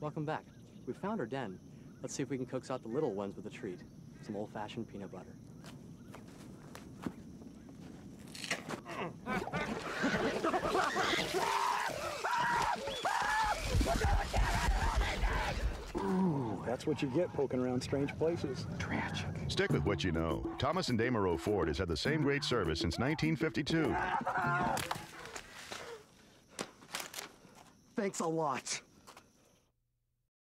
Welcome back. We found our den. Let's see if we can coax out the little ones with a treat. Some old-fashioned peanut butter. Ooh, that's what you get poking around strange places. Tragic. Stick with what you know. Thomason Damereau Ford has had the same great service since 1952. Thanks a lot.